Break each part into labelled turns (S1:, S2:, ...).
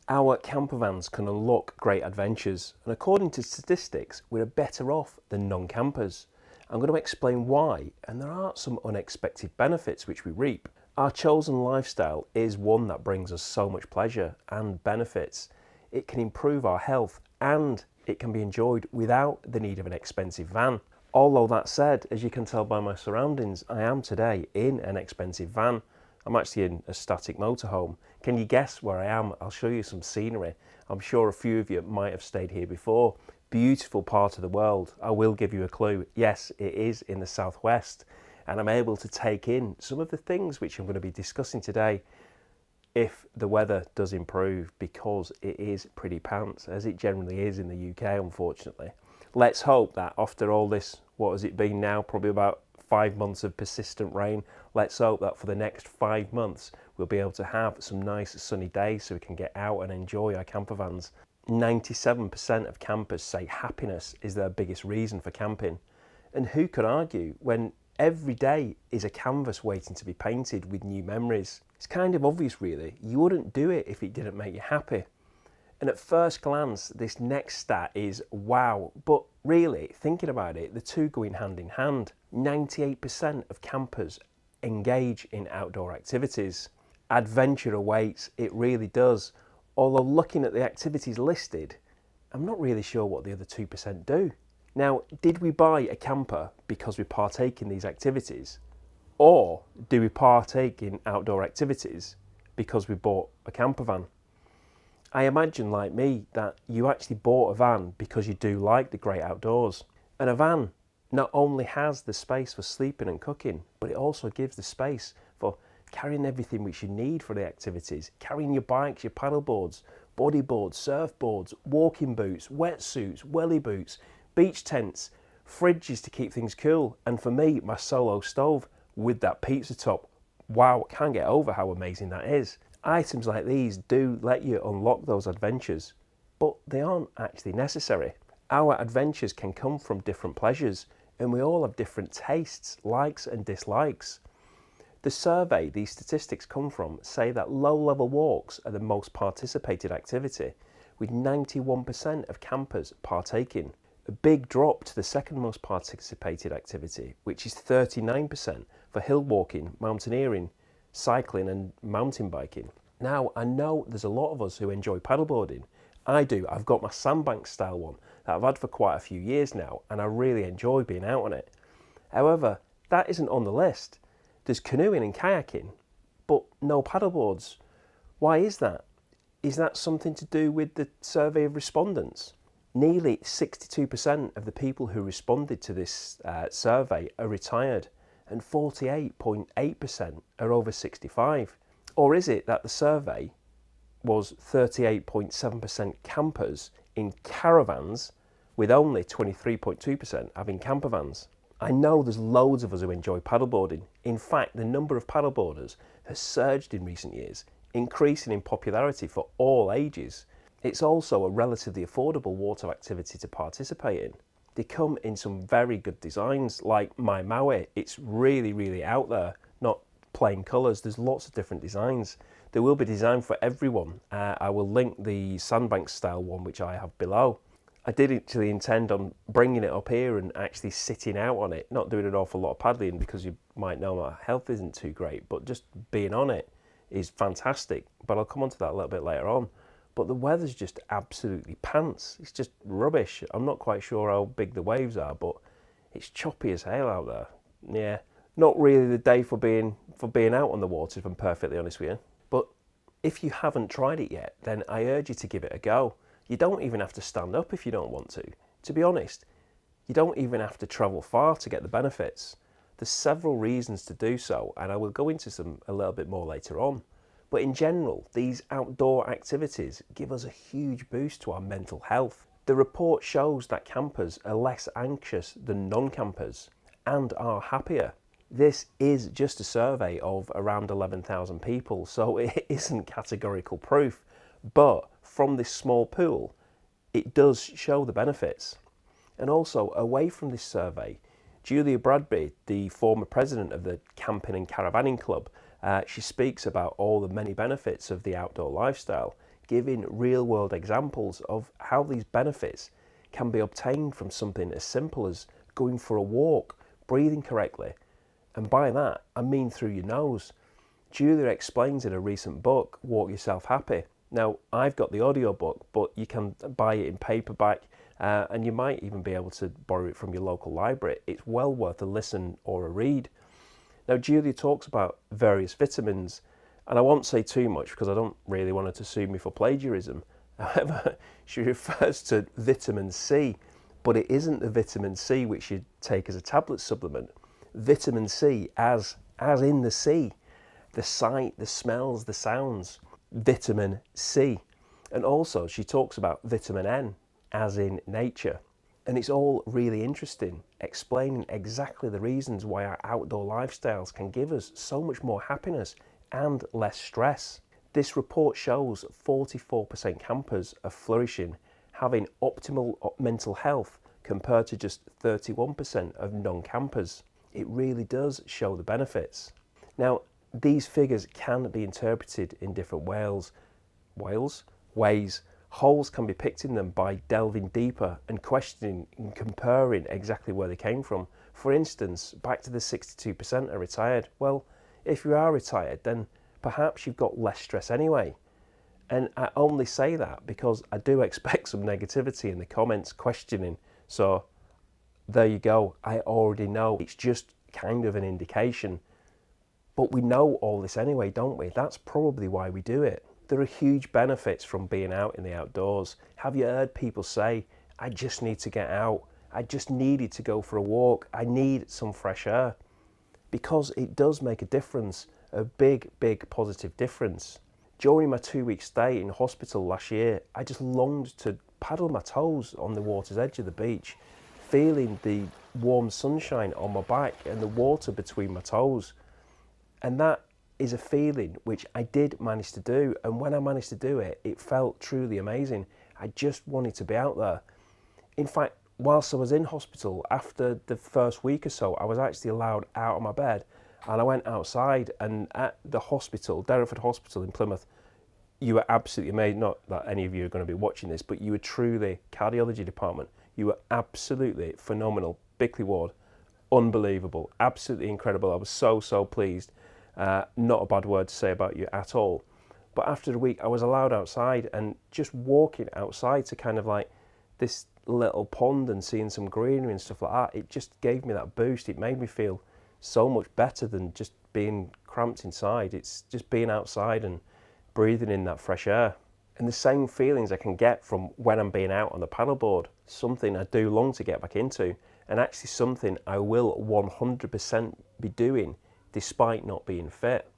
S1: Our campervans can unlock great adventures, and according to statistics, we're better off than non-campers. I'm going to explain why, and there are some unexpected benefits which we reap. Our chosen lifestyle is one that brings us so much pleasure and benefits. It can improve our health and it can be enjoyed without the need of an expensive van. Although that said, as you can tell by my surroundings, I am today in an expensive van. I'm actually in a static motorhome. Can you guess where I am? I'll show you some scenery. I'm sure a few of you might have stayed here before. Beautiful part of the world. I will give you a clue. Yes, it is in the southwest, and I'm able to take in some of the things which I'm going to be discussing today if the weather does improve, because it is pretty pants, as it generally is in the UK, unfortunately. Let's hope that after all this, what has it been now, probably about 5 months of persistent rain, let's hope that for the next 5 months we'll be able to have some nice sunny days so we can get out and enjoy our campervans. 97% of campers say happiness is their biggest reason for camping. And who could argue when every day is a canvas waiting to be painted with new memories? It's kind of obvious really, you wouldn't do it if it didn't make you happy. And at first glance, this next stat is wow, but really, thinking about it, the two go in hand in hand. 98% of campers engage in outdoor activities. Adventure awaits, it really does. Although looking at the activities listed, I'm not really sure what the other 2% do. Now, did we buy a camper because we partake in these activities? Or do we partake in outdoor activities because we bought a campervan? I imagine, like me, that you actually bought a van because you do like the great outdoors. And a van not only has the space for sleeping and cooking, but it also gives the space for carrying everything which you need for the activities, carrying your bikes, your paddleboards, bodyboards, surfboards, walking boots, wetsuits, welly boots, beach tents, fridges to keep things cool, and for me, my solo stove with that pizza top. Wow, I can't get over how amazing that is. Items like these do let you unlock those adventures, but they aren't actually necessary. Our adventures can come from different pleasures, and we all have different tastes, likes and dislikes. The survey these statistics come from say that low-level walks are the most participated activity, with 91% of campers partaking. A big drop to the second most participated activity, which is 39% for hill walking, mountaineering, cycling and mountain biking. Now, I know there's a lot of us who enjoy paddleboarding. I do. I've got my sandbank style one that I've had for quite a few years now, and I really enjoy being out on it. However, that isn't on the list. There's canoeing and kayaking, but no paddleboards. Why is that? Is that something to do with the survey of respondents? Nearly 62% of the people who responded to this survey are retired, and 48.8% are over 65. Or is it that the survey was 38.7% campers in caravans, with only 23.2% having campervans? I know there's loads of us who enjoy paddleboarding. In fact, the number of paddleboarders has surged in recent years, increasing in popularity for all ages. It's also a relatively affordable water activity to participate in. They come in some very good designs, like my Maui. It's really out there, not plain colours. There's lots of different designs. There will be design for everyone. I will link the sandbank style one, which I have below. I did actually intend on bringing it up here and actually sitting out on it, not doing an awful lot of paddling because you might know my health isn't too great, but just being on it is fantastic. But I'll come on to that a little bit later on. But the weather's just absolutely pants. It's just rubbish. I'm not quite sure how big the waves are, but it's choppy as hell out there. Yeah, not really the day for being out on the water, if I'm perfectly honest with you. But if you haven't tried it yet, then I urge you to give it a go. You don't even have to stand up if you don't want to. To be honest, you don't even have to travel far to get the benefits. There's several reasons to do so, and I will go into some a little bit more later on. But in general, these outdoor activities give us a huge boost to our mental health. The report shows that campers are less anxious than non-campers and are happier. This is just a survey of around 11,000 people, so it isn't categorical proof. But from this small pool, it does show the benefits. And also, away from this survey, Julia Bradby, the former president of the Camping and Caravanning Club, she speaks about all the many benefits of the outdoor lifestyle. giving real world examples of how these benefits can be obtained from something as simple as going for a walk, breathing correctly. And by that, I mean through your nose. Julia explains in a recent book, Walk Yourself Happy. Now, I've got the audiobook, but you can buy it in paperback, and you might even be able to borrow it from your local library. It's well worth a listen or a read. Now, Julia talks about various vitamins, and I won't say too much because I don't really want her to sue me for plagiarism. However, she refers to vitamin C, but it isn't the vitamin C which you take as a tablet supplement. Vitamin C as in the sea, the sight, the smells, the sounds. Vitamin C. And also she talks about vitamin N, as in nature. And it's all really interesting, explaining exactly the reasons why our outdoor lifestyles can give us so much more happiness and less stress. This report shows 44% campers are flourishing, having optimal mental health compared to just 31% of non-campers. It really does show the benefits. Now, these figures can be interpreted in different ways. Holes can be picked in them by delving deeper and questioning and comparing exactly where they came from. For instance, back to the 62% are retired. Well, if you are retired, then perhaps you've got less stress anyway. And I only say that because I do expect some negativity in the comments questioning. So there you go. I already know. It's just kind of an indication. But we know all this anyway, don't we? That's probably why we do it. There are huge benefits from being out in the outdoors. Have you heard people say, I just need to get out. I just needed to go for a walk. I need some fresh air. Because it does make a difference, a big, big positive difference. During my 2-week stay in hospital last year, I just longed to paddle my toes on the water's edge of the beach, feeling the warm sunshine on my back and the water between my toes. And that is a feeling which I did manage to do. And when I managed to do it, it felt truly amazing. I just wanted to be out there. In fact, whilst I was in hospital, after the first week or so, I was actually allowed out of my bed. And I went outside, and at the hospital, Derriford Hospital in Plymouth, you were absolutely amazing. Not that any of you are going to be watching this, but you were truly, cardiology department, you were absolutely phenomenal. Bickley ward, unbelievable, absolutely incredible. I was so pleased. Not a bad word to say about you at all. But after the week, I was allowed outside, and just walking outside to kind of like this little pond and seeing some greenery and stuff like that, it just gave me that boost. It made me feel so much better than just being cramped inside. It's just being outside and breathing in that fresh air. And the same feelings I can get from when I'm being out on the paddleboard, something I do long to get back into, and actually something I will 100% be doing despite not being fit.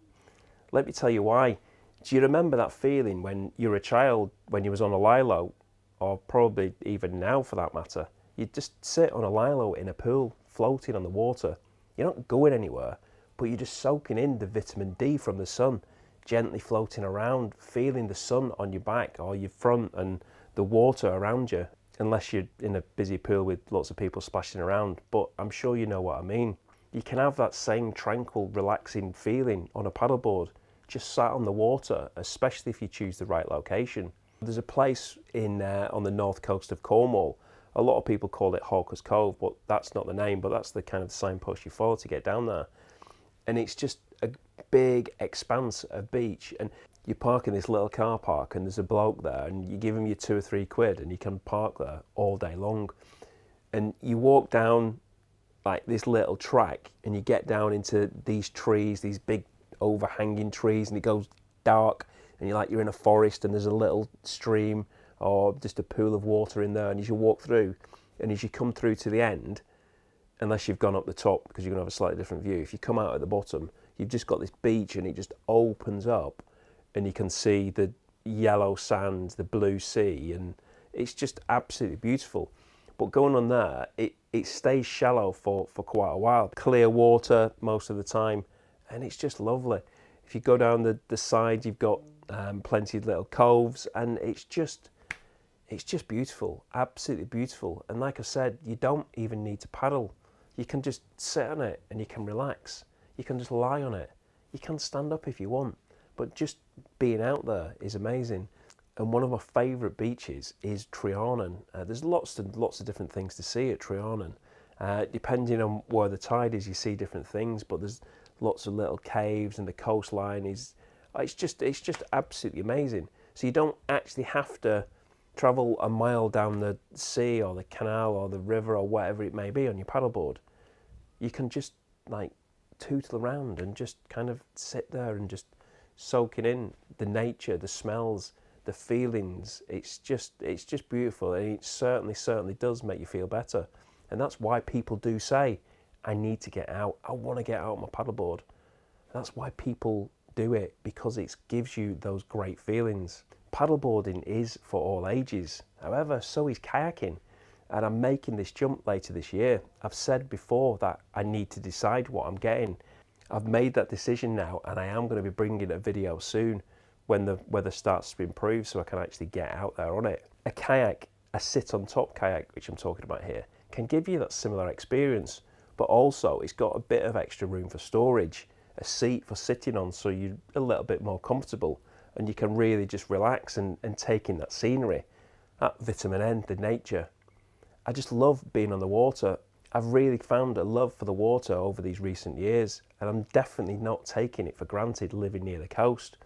S1: Let me tell you why. Do you remember that feeling when you were a child, when you was on a lilo, or probably even now for that matter? You'd just sit on a lilo in a pool, floating on the water. You're not going anywhere, but you're just soaking in the vitamin D from the sun, gently floating around, feeling the sun on your back or your front and the water around you, unless you're in a busy pool with lots of people splashing around. But I'm sure you know what I mean. You can have that same tranquil, relaxing feeling on a paddleboard, just sat on the water, especially if you choose the right location. There's a place on the north coast of Cornwall. A lot of people call it Hawker's Cove, but that's not the name, but that's the kind of signpost you follow to get down there. And it's just a big expanse of beach, and you park in this little car park, and there's a bloke there, and you give him your £2 or £3, and you can park there all day long. And you walk down like this little track, and you get down into these trees, these big overhanging trees, and it goes dark, and you're in a forest, and there's a little stream or just a pool of water in there. And as you walk through, and as you come through to the end, unless you've gone up the top because you're going to have a slightly different view, if you come out at the bottom, you've just got this beach, and it just opens up, and you can see the yellow sand, the blue sea, and it's just absolutely beautiful. But going on there, it stays shallow for quite a while. Clear water most of the time, and it's just lovely. If you go down the side, you've got plenty of little coves, and it's just beautiful, absolutely beautiful. And like I said, you don't even need to paddle. You can just sit on it and you can relax. You can just lie on it. You can stand up if you want, but just being out there is amazing. And one of my favourite beaches is Trianon. There's lots of different things to see at Trianon. Depending on where the tide is, you see different things, but there's lots of little caves, and the coastline is, it's just absolutely amazing. So you don't actually have to travel a mile down the sea or the canal or the river or whatever it may be on your paddleboard. You can just like tootle around and just kind of sit there and just soaking in the nature, the smells, the feelings. It's just beautiful, and it certainly does make you feel better. And that's why people do say, I need to get out, I want to get out on my paddleboard. That's why people do it, because it gives you those great feelings. Paddleboarding is for all ages, however, so is kayaking. And I'm making this jump later this year. I've said before that I need to decide what I'm getting. I've made that decision now, and I am going to be bringing a video soon when the weather starts to improve, so I can actually get out there on it. A kayak, a sit on top kayak, which I'm talking about here, can give you that similar experience, but also it's got a bit of extra room for storage, a seat for sitting on so you're a little bit more comfortable, and you can really just relax and take in that scenery, that vitamin N, the nature. I just love being on the water. I've really found a love for the water over these recent years, and I'm definitely not taking it for granted living near the coast.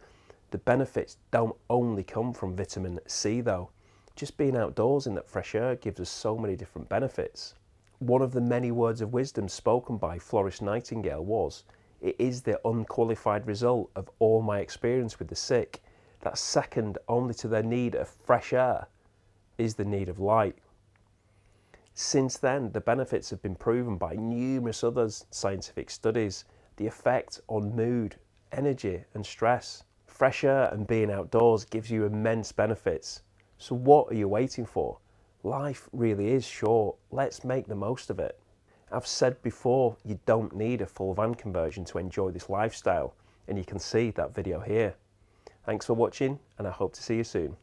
S1: The benefits don't only come from vitamin C though. Just being outdoors in that fresh air gives us so many different benefits. One of the many words of wisdom spoken by Florence Nightingale was, "It is the unqualified result of all my experience with the sick that second only to their need of fresh air is the need of light." Since then, the benefits have been proven by numerous other scientific studies. The effect on mood, energy and stress. Fresh air and being outdoors gives you immense benefits. So what are you waiting for? Life really is short. Let's make the most of it. I've said before, you don't need a full van conversion to enjoy this lifestyle, and you can see that video here. Thanks for watching, and I hope to see you soon.